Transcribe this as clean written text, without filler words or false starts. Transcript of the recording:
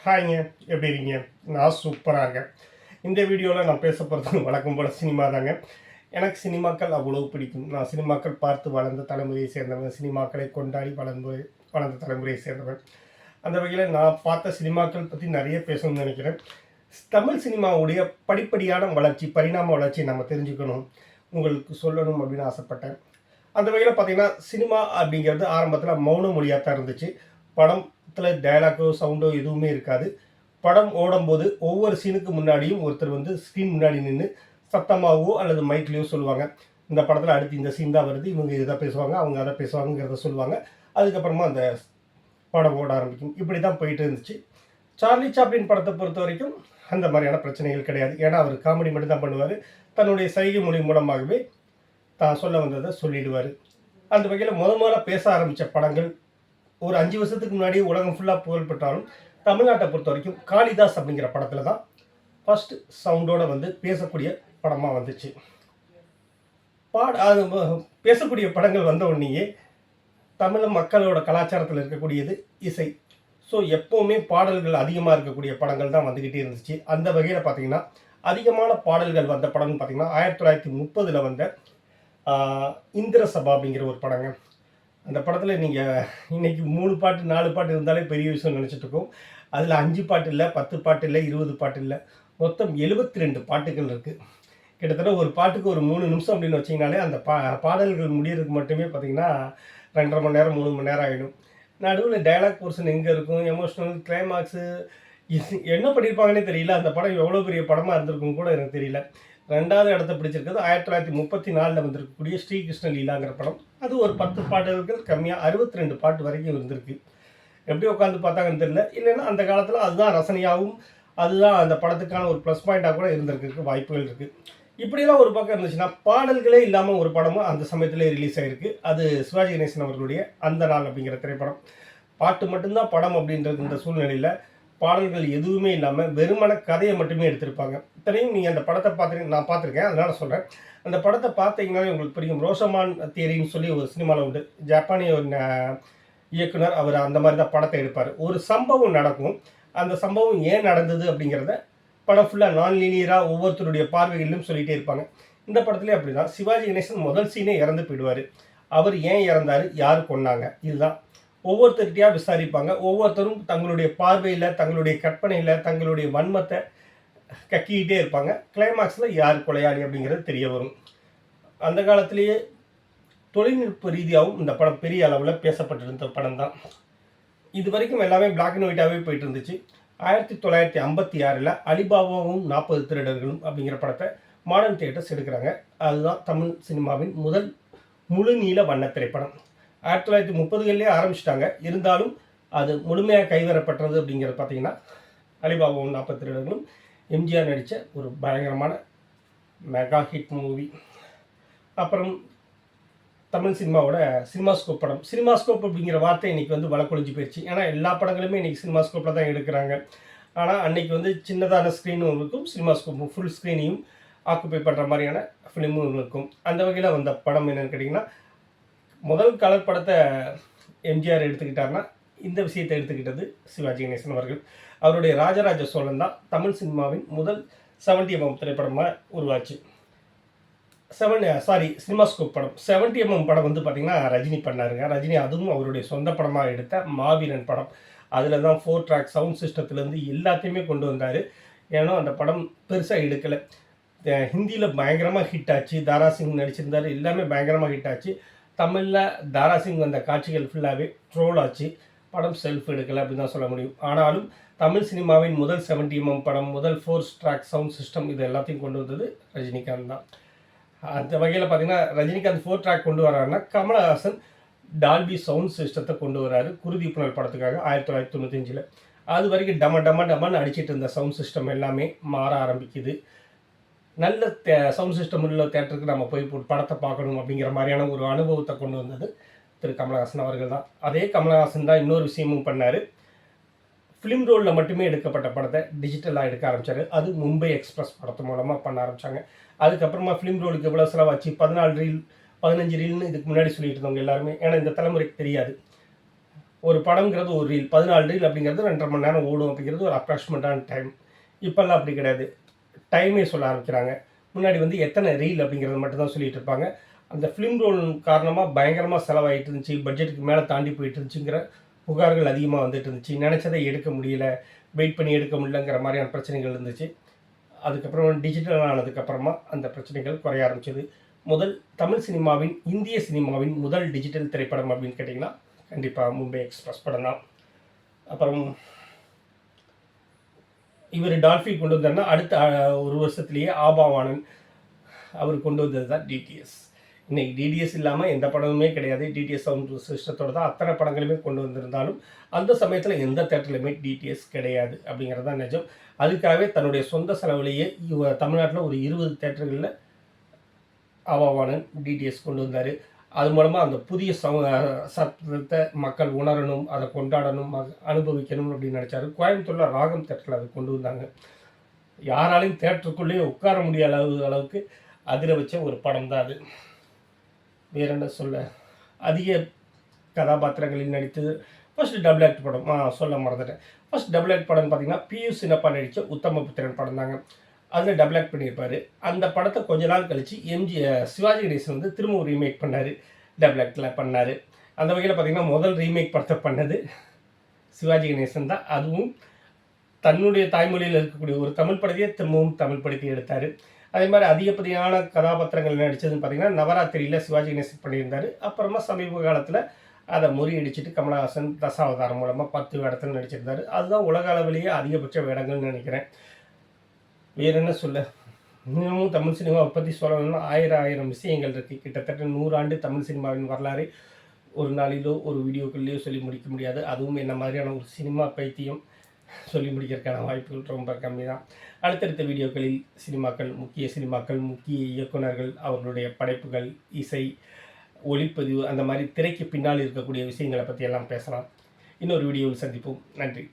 ஹாய்ங்க, எப்படி இருக்கீங்க? நான் சூப்பராக இருக்கேன். இந்த வீடியோவில் நான் பேச போகிறது வழக்கம் போல் சினிமா தாங்க. எனக்கு சினிமாக்கள் அவ்வளோ பிடிக்கும். நான் சினிமாக்கள் பார்த்து வளர்ந்த தலைமுறையை சேர்ந்தவன். சினிமாக்களை கொண்டாடி வளர்ந்த தலைமுறையை சேர்ந்தவன். அந்த வகையில் நான் பார்த்த சினிமாக்கள் பற்றி நிறைய பேசணும்னு நினைக்கிறேன். தமிழ் சினிமாவுடைய படிப்படியான வளர்ச்சி, பரிணாம வளர்ச்சி நம்ம தெரிஞ்சுக்கணும், உங்களுக்கு சொல்லணும் அப்படின்னு ஆசைப்பட்டேன். அந்த வகையில் பார்த்தீங்கன்னா, சினிமா அப்படிங்கிறது ஆரம்பத்தில் மௌன மொழியாக தான் இருந்துச்சு. படத்தில் டயலாக்கோ சவுண்டோ எதுவுமே இருக்காது. படம் ஓடும்போது ஒவ்வொரு சீனுக்கு முன்னாடியும் ஒருத்தர் வந்து ஸ்க்ரீன் முன்னாடி நின்று சத்தமாகவோ அல்லது மைக்லேயோ சொல்லுவாங்க. இந்த படத்தில் அடுத்து இந்த சீன் தான் வருது, இவங்க இதை பேசுவாங்க, அவங்க அதை பேசுவாங்கிறத சொல்லுவாங்க. அதுக்கப்புறமா அந்த படம் ஓட ஆரம்பிக்கும். இப்படி தான் போயிட்டு இருந்துச்சு. சார்லி சாப்ளின் படத்தை பொறுத்த வரைக்கும் அந்த மாதிரியான பிரச்சனைகள் கிடையாது. ஏன்னா அவர் காமெடி மட்டும் தான் பண்ணுவார். தன்னுடைய சைகை மொழி மூலமாகவே தான் சொல்ல வந்ததை சொல்லிடுவார். அந்த வகையில் முதல்ல பேச ஆரம்பித்த படங்கள் ஒரு 5 வருஷத்துக்கு முன்னாடி உலகம் ஃபுல்லாக புகழ்பெற்றாலும் தமிழ்நாட்டை பொறுத்த வரைக்கும் காளிதாஸ் அப்படிங்கிற படத்தில் தான் ஃபர்ஸ்ட் சவுண்டோட வந்து பேசக்கூடிய படமாக வந்துச்சு. அது பேசக்கூடிய படங்கள் வந்த உடனேயே தமிழ் மக்களோட கலாச்சாரத்தில் இருக்கக்கூடியது இசை. ஸோ எப்போவுமே பாடல்கள் அதிகமாக இருக்கக்கூடிய படங்கள் தான் வந்துக்கிட்டே இருந்துச்சு. அந்த வகையில் பார்த்தீங்கன்னா அதிகமான பாடல்கள் வந்த படம்னு பார்த்தீங்கன்னா 1930 வந்த இந்திர சபா அப்படிங்கிற ஒரு படங்க. அந்த படத்தில் நீங்கள் இன்றைக்கி 3 பாட்டு 4 பாட்டு இருந்தாலே பெரிய விஷயம் நினச்சிட்ருக்கோம். அதில் 5 பாட்டு இல்லை, 10 பாட்டு இல்லை, 20 பாட்டு இல்லை, மொத்தம் 72 பாட்டுகள் இருக்குது. கிட்டத்தட்ட ஒரு பாட்டுக்கு ஒரு 3 நிமிஷம் அப்படின்னு வச்சிங்கனாலே அந்த பாடல்கள் முடியறதுக்கு மட்டுமே பார்த்திங்கன்னா 2.5 மணி நேரம் 3 மணி நேரம் ஆகிடும். நடுவில் டைலாக் போர்ஷன் எங்கே இருக்கும், எமோஷ்னல் கிளைமாக்ஸு என்ன பண்ணியிருப்பாங்கன்னே தெரியல. அந்த படம் எவ்வளோ பெரிய படமாக இருந்திருக்கும் கூட எனக்கு தெரியல. 2வது இடத்த பிடிச்சிருக்கிறது 1934 வந்திருக்கக்கூடிய ஸ்ரீகிருஷ்ண லீலாங்கிற படம். அது ஒரு 10 பாடல்கள் கம்மியாக 62 பாட்டு வரைக்கும் இருந்திருக்கு. எப்படி உட்காந்து பார்த்தாங்கன்னு தெரியல. இல்லைன்னா அந்த காலத்தில் அதுதான் ரசனையாகவும் அதுதான் அந்த படத்துக்கான ஒரு ப்ளஸ் பாயிண்டாக கூட இருந்திருக்கு வாய்ப்புகள் இருக்குது. இப்படியெல்லாம் ஒரு பக்கம் இருந்துச்சுன்னா, பாடல்களே இல்லாமல் ஒரு படமும் அந்த சமயத்திலே ரிலீஸ் ஆகிருக்கு. அது சிவாஜி கணேசன் அவர்களுடைய அந்த நாள் அப்படிங்கிற திரைப்படம். பாட்டு மட்டும்தான் படம் அப்படின்றது இந்த சூழ்நிலையில் பாடல்கள் எதுவுமே இல்லாமல் வெறுமன கதையை மட்டுமே எடுத்திருப்பாங்க. இத்தனையும் நீங்கள் அந்த படத்தை நான் பார்த்துருக்கேன், அதனால் சொல்கிறேன். அந்த படத்தை பார்த்தீங்கன்னாலே உங்களுக்கு புரியும். ரோஷமான் தியரின்னு சொல்லி ஒரு சினிமாவில் உண்டு. ஜப்பானிய ஒரு இயக்குனர், அவர் அந்த மாதிரி தான் படத்தை எடுப்பார். ஒரு சம்பவம் நடக்கும், அந்த சம்பவம் ஏன் நடந்தது அப்படிங்கிறத படம் ஃபுல்லாக நான் லீனியராக ஒவ்வொருத்தருடைய பார்வைகளிலும் சொல்லிகிட்டே இருப்பாங்க. இந்த படத்துலேயே அப்படி தான். சிவாஜி கணேசன் முதல் சீனே இறந்து போயிடுவார். அவர் ஏன் இறந்தார், யார் கொன்னாங்க, இதுதான் ஒவ்வொருத்தருக்கிட்டையாக விசாரிப்பாங்க. ஒவ்வொருத்தரும் தங்களுடைய பார்வையில், தங்களுடைய கற்பனையில், தங்களுடைய வன்மத்தை கக்கிக்கிட்டே இருப்பாங்க. கிளைமாக்ஸில் யார் கொலையாளி அப்படிங்கிறது தெரிய வரும். அந்த காலத்திலேயே தொழில்நுட்ப ரீதியாகவும் இந்த படம் பெரிய அளவில் பேசப்பட்டிருந்த படம் தான். இது வரைக்கும் எல்லாமே பிளாக் அண்ட் ஒயிட்டாகவே போயிட்டு இருந்துச்சு. 1956 அலிபாபாவும் 40 திருடர்களும் அப்படிங்கிற படத்தை மாடர்ன் தியேட்டர்ஸ் எடுக்கிறாங்க. அதுதான் தமிழ் சினிமாவின் முதல் முழு நீள வண்ண திரைப்படம். 1930களிலே ஆரம்பிச்சிட்டாங்க. இருந்தாலும் அது முழுமையாக கைவரப்பட்டது அப்படிங்கிறது பார்த்திங்கன்னா அலிபாபாவும் 40 திருடர்களும் எம்ஜிஆர் நடித்த ஒரு பயங்கரமான மெகா ஹிட் மூவி. அப்புறம் தமிழ் சினிமாவோட சினிமாஸ்கோப் படம். சினிமாஸ்கோப் அப்படிங்கிற வார்த்தை இன்றைக்கி வந்து வழக்கொழிஞ்சு போயிடுச்சு. ஏன்னா எல்லா படங்களுமே இன்றைக்கி சினிமாஸ்கோப்பில் தான் எடுக்கிறாங்க. ஆனால் அன்றைக்கி வந்து சின்னதான ஸ்க்ரீனும் இருக்கும், சினிமாஸ்கோப்பும் ஃபுல் ஸ்க்ரீனையும் ஆக்குப்பை பண்ணுற மாதிரியான ஃபிலிமும் இருக்கும். அந்த வகையில் வந்த படம் என்னென்னு கேட்டிங்கன்னா, முதல் கலர் படத்தை எம்ஜிஆர் எடுத்துக்கிட்டார்னா இந்த விஷயத்தை எடுத்துக்கிட்டது சிவாஜி கணேசன் அவர்கள். அவருடைய ராஜராஜ சோழன் தான் தமிழ் சினிமாவின் முதல் 70mm திரைப்படமாக உருவாச்சு. சினிமாஸ்கோப் படம் 70mm படம் வந்து பார்த்திங்கன்னா ரஜினி பண்ணாருங்க. ரஜினி அதுவும் அவருடைய சொந்த படமாக எடுத்த மாவீரன் படம். அதில் தான் 4 ட்ராக் சவுண்ட் சிஸ்டத்துலேருந்து எல்லாத்தையுமே கொண்டு வந்தார். ஏன்னா அந்த படம் பெருசாக எடுக்கலை. ஹிந்தியில் பயங்கரமாக ஹிட் ஆச்சு. தாராசிங் நடிச்சிருந்தார், எல்லாமே பயங்கரமாக ஹிட் ஆச்சு. தமிழில் தாராசிங் வந்த காட்சிகள் ஃபுல்லாகவே ட்ரோல் ஆச்சு. படம் செல்ஃப் எடுக்கலை அப்படின்னு தான் சொல்ல முடியும். ஆனாலும் தமிழ் சினிமாவின் முதல் 70mm படம், முதல் 4 ட்ராக் சவுண்ட் சிஸ்டம், இது எல்லாத்தையும் கொண்டு வந்தது ரஜினிகாந்த் தான். அந்த வகையில் பார்த்திங்கன்னா ரஜினிகாந்த் 4 ட்ராக் கொண்டு வராருன்னா, கமலஹாசன் டால்பி சவுண்ட் சிஸ்டத்தை கொண்டு வராரு குருதி புனல் படத்துக்காக 1995. அது வரைக்கும் டமன்னு அடிச்சிட்டு இருந்த சவுண்ட் சிஸ்டம் எல்லாமே மாற ஆரம்பிக்குது. நல்ல சவுண்ட் சிஸ்டம் உள்ள தேட்டருக்கு நம்ம போய் படத்தை பார்க்கணும் அப்படிங்கிற மாதிரியான ஒரு அனுபவத்தை கொண்டு வந்தது திரு கமலஹாசன் அவர்கள் தான். அதே கமலஹாசன் தான் இன்னொரு விஷயமும் பண்ணார். ஃபிலிம் ரோலில் மட்டுமே எடுக்கப்பட்ட படத்தை டிஜிட்டலாக எடுக்க ஆரம்பித்தார். அது மும்பை எக்ஸ்பிரஸ் படத்து மூலமாக பண்ண ஆரம்பித்தாங்க. அதுக்கப்புறமா ஃபிலிம் ரோலுக்கு எவ்வளோ செலவாச்சு, 14 ரீல் 15 ரீல்னு இதுக்கு முன்னாடி சொல்லிட்டு இருந்தவங்க எல்லாருமே. ஏன்னா இந்த தலைமுறைக்கு தெரியாது. ஒரு படம்ங்கிறது ஒரு ரீல் 14 ரீல் அப்படிங்கிறது 2.5 மணி நேரம் ஓடும் அப்படிங்கிறது ஒரு அப்ராக்சிமேட்டான டைம். இப்போல்லாம் அப்படி கிடையாது, டைமே சொல்ல ஆரம்பிக்கிறாங்க. முன்னாடி வந்து எத்தனை ரீல் அப்படிங்கிறது மட்டும் தான் சொல்லிட்டு இருப்பாங்க. அந்த ஃபிலிம் ரோல் காரணமாக பயங்கரமாக செலவாகிட்டு இருந்துச்சு, பட்ஜெட்டுக்கு மேலே தாண்டி போயிட்டு இருந்துச்சுங்கிற புகார்கள் அதிகமாக வந்துட்டு இருந்துச்சு. நினச்சதை எடுக்க முடியல, வெயிட் பண்ணி எடுக்க முடியலங்கிற மாதிரியான பிரச்சனைகள் இருந்துச்சு. அதுக்கப்புறம் டிஜிட்டல் ஆனதுக்கப்புறமா அந்த பிரச்சனைகள் குறைய ஆரம்பிச்சது. முதல் தமிழ் சினிமாவின், இந்திய சினிமாவின் முதல் டிஜிட்டல் திரைப்படம் அப்படின்னு கேட்டிங்கன்னா கண்டிப்பாக மும்பை எக்ஸ்பிரஸ் படம் தான். அப்புறம் இவர் டால்ஃபி கொண்டு வந்தாருன்னா அடுத்த ஒரு வருஷத்துலேயே ஆபாவானன் அவர் கொண்டு வந்தது தான் டிடிஎஸ். இன்னைக்கு டிடிஎஸ் இல்லாமல் எந்த படமுமே கிடையாது. டிடிஎஸ் சவுண்ட் சிஸ்டத்தோடு தான் அத்தனை படங்களுமே கொண்டு வந்திருந்தாலும் அந்த சமயத்தில் எந்த தேட்டர்லையுமே டிடிஎஸ் கிடையாது அப்படிங்கிறது தான் நிஜம். அதுக்காகவே தன்னுடைய சொந்த செலவுலேயே தமிழ்நாட்டில் ஒரு 20 தேட்டர்களில் ஆபாவானன் டிடிஎஸ் கொண்டு வந்தார். அது மூலமாக அந்த புதிய சத்தத்தை மக்கள் உணரணும், அதை கொண்டாடணும், அனுபவிக்கணும் அப்படின்னு நினச்சாரு. கோயம்புத்தூரில் ராகம் தேட்டரில் அதை கொண்டு வந்தாங்க. யாராலையும் தேட்டருக்குள்ளேயே உட்கார முடியாத அளவுக்கு அதிர வச்ச ஒரு படம் தான் அது. வேற என்ன சொல்ல, அதிக கதாபாத்திரங்களில் நடித்தது ஃபர்ஸ்ட் டபுள் ஆக்ட் படம். சொல்ல மறந்துட்டேன். ஃபர்ஸ்ட் டபுள் ஆக்ட் படம்னு பார்த்தீங்கன்னா பியூ சின்னப்பா நடித்த உத்தமபுத்திரன் படம் தாங்க. அதில் டபுள் ஆக்ட் பண்ணியிருப்பார். அந்த படத்தை கொஞ்ச நாள் கழித்து சிவாஜி கணேசன் வந்து திரும்பவும் ரீமேக் பண்ணார், டபுள் ஆக்டில் பண்ணார். அந்த வகையில் பார்த்திங்கன்னா முதல் ரீமேக் படத்தை பண்ணது சிவாஜி கணேசன் தான். அதுவும் தன்னுடைய தாய்மொழியில் இருக்கக்கூடிய ஒரு தமிழ் படத்தையே திரும்பவும் தமிழ் படத்தை எடுத்தார். அதே மாதிரி அதிகப்படியான கதாபாத்திரங்கள் நடித்ததுன்னு பார்த்திங்கன்னா நவராத்திரியில் சிவாஜி கணேசன் பண்ணியிருந்தார். அப்புறமா சமீப காலத்தில் அதை முறியடிச்சிட்டு கமலஹாசன் தசாவதாரம் மூலமாக 10 வேடத்தில் நடிச்சிருந்தார். அதுதான் உலக அளவிலேயே அதிகபட்ச வேடங்கள்னு நினைக்கிறேன். வேறு என்ன சொல்ல, இன்னமும் தமிழ் சினிமாவை பற்றி சொல்லணும்னா ஆயிரம் விஷயங்கள் இருக்குது. கிட்டத்தட்ட 100 ஆண்டு தமிழ் சினிமாவின் வரலாறு ஒரு நாளிலோ ஒரு வீடியோக்குள்ளேயோ சொல்லி முடிக்க முடியாது. அதுவும் என்ன மாதிரியான ஒரு சினிமா பைத்தியம் சொல்லி முடிக்கிறதுக்கான வாய்ப்புகள் ரொம்ப கம்மி தான். அடுத்தடுத்த வீடியோக்களில் முக்கிய சினிமாக்கள், முக்கிய இயக்குனர்கள், அவர்களுடைய படைப்புகள், இசை, ஒளிப்பதிவு, அந்த மாதிரி திரைக்கு பின்னால் இருக்கக்கூடிய விஷயங்களை பற்றி எல்லாம் பேசலாம். இன்னொரு வீடியோவில் சந்திப்போம். நன்றி.